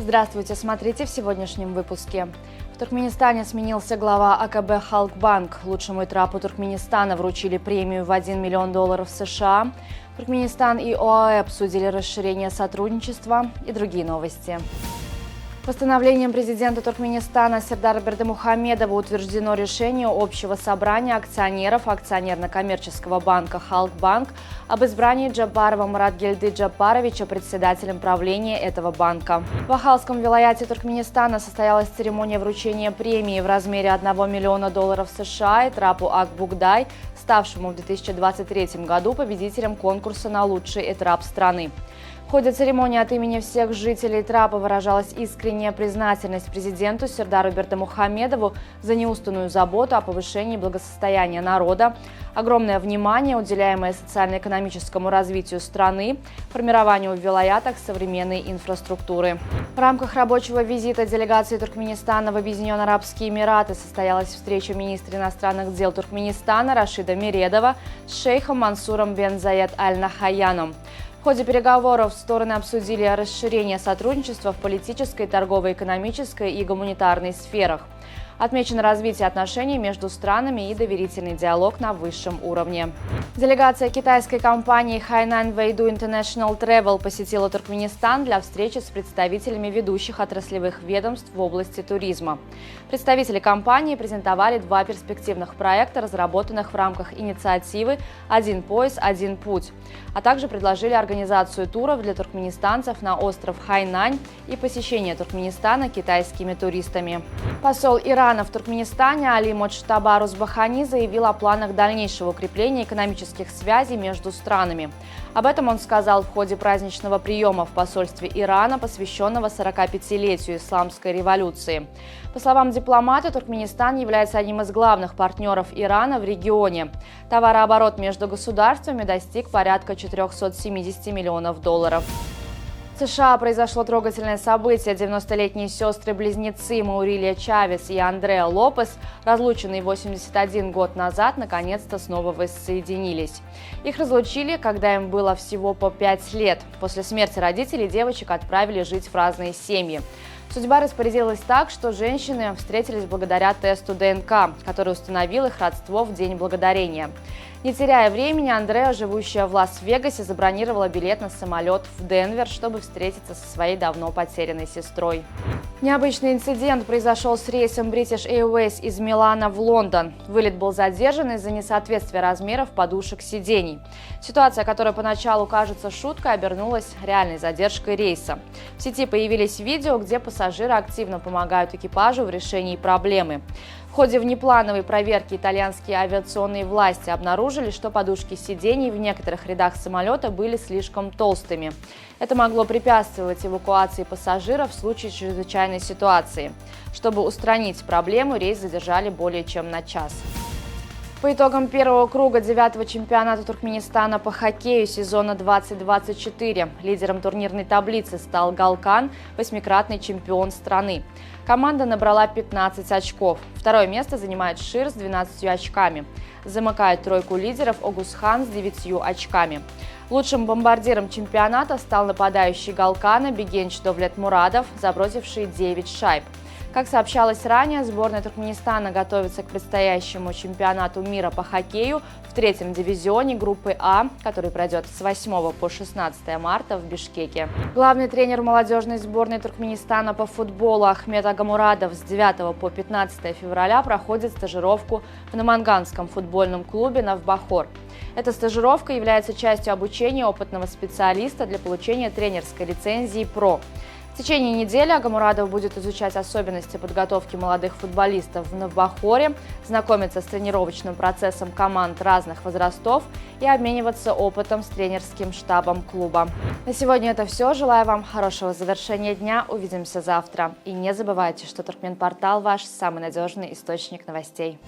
Здравствуйте, смотрите в сегодняшнем выпуске. В Туркменистане сменился глава АКБ Халкбанк. Лучшему итрапу Туркменистана вручили премию в $1 миллион США. Туркменистан и ОАЭ обсудили расширение сотрудничества и другие новости. Постановлением президента Туркменистана Сердара Бердымухамедова утверждено решение Общего собрания акционеров акционерно-коммерческого банка «Халкбанк» об избрании Джабарова Муратгельды Джабаровича председателем правления этого банка. В Ахалском вилаяте Туркменистана состоялась церемония вручения премии в размере $1 миллиона США итрапу Ак-Бугдай, ставшему в 2023 году победителем конкурса на лучший итрап страны. В ходе церемонии от имени всех жителей Трапа выражалась искренняя признательность президенту Сердару Бердымухамедову за неустанную заботу о повышении благосостояния народа, огромное внимание, уделяемое социально-экономическому развитию страны, формированию в вилаятах современной инфраструктуры. В рамках рабочего визита делегации Туркменистана в Объединенные Арабские Эмираты состоялась встреча министра иностранных дел Туркменистана Рашида Мередова с шейхом Мансуром бен Заяд аль-Нахаяном. В ходе переговоров стороны обсудили расширение сотрудничества в политической, торговой, экономической и гуманитарной сферах. Отмечено развитие отношений между странами и доверительный диалог на высшем уровне. Делегация китайской компании Hainan Weidu International Travel посетила Туркменистан для встречи с представителями ведущих отраслевых ведомств в области туризма. Представители компании презентовали два перспективных проекта, разработанных в рамках инициативы «Один пояс, один путь», а также предложили организацию туров для туркменистанцев на остров Хайнань и посещение Туркменистана китайскими туристами. Посол Ирана в Туркменистане Али Моджтаба Рузбахани заявил о планах дальнейшего укрепления экономических связей между странами. Об этом он сказал в ходе праздничного приема в посольстве Ирана, посвященного 45-летию Исламской революции. По словам дипломата, Туркменистан является одним из главных партнеров Ирана в регионе. Товарооборот между государствами достиг порядка $470 миллионов. В США произошло трогательное событие. 90-летние сестры-близнецы Маурилия Чавес и Андреа Лопес, разлученные 81 год назад, наконец-то снова воссоединились. Их разлучили, когда им было всего по 5 лет. После смерти родителей девочек отправили жить в разные семьи. Судьба распорядилась так, что женщины встретились благодаря тесту ДНК, который установил их родство в День Благодарения. Не теряя времени, Андреа, живущая в Лас-Вегасе, забронировала билет на самолет в Денвер, чтобы встретиться со своей давно потерянной сестрой. Необычный инцидент произошел с рейсом British Airways из Милана в Лондон. Вылет был задержан из-за несоответствия размеров подушек сидений. Ситуация, которая поначалу кажется шуткой, обернулась реальной задержкой рейса. В сети появились видео, где пассажиры активно помогают экипажу в решении проблемы. В ходе внеплановой проверки итальянские авиационные власти обнаружили, что подушки сидений в некоторых рядах самолета были слишком толстыми. Это могло препятствовать эвакуации пассажиров в случае чрезвычайной ситуации. Чтобы устранить проблему, рейс задержали более чем на час. По итогам первого круга 9-го чемпионата Туркменистана по хоккею сезона 2024 лидером турнирной таблицы стал Галкан, 8-кратный чемпион страны. Команда набрала 15 очков. Второе место занимает Шир с 12 очками. Замыкает тройку лидеров Огусхан с 9 очками. Лучшим бомбардиром чемпионата стал нападающий Галкана Бегенч Довлетмурадов, забросивший 9 шайб. Как сообщалось ранее, сборная Туркменистана готовится к предстоящему чемпионату мира по хоккею в 3-м дивизионе группы А, который пройдет с 8 по 16 марта в Бишкеке. Главный тренер молодежной сборной Туркменистана по футболу Ахмед Агамурадов с 9 по 15 февраля проходит стажировку в Наманганском футбольном клубе Навбахор. Эта стажировка является частью обучения опытного специалиста для получения тренерской лицензии «ПРО». В течение недели Агамурадов будет изучать особенности подготовки молодых футболистов в Навбахоре, знакомиться с тренировочным процессом команд разных возрастов и обмениваться опытом с тренерским штабом клуба. На сегодня это все. Желаю вам хорошего завершения дня. Увидимся завтра. И не забывайте, что Туркменпортал – ваш самый надежный источник новостей.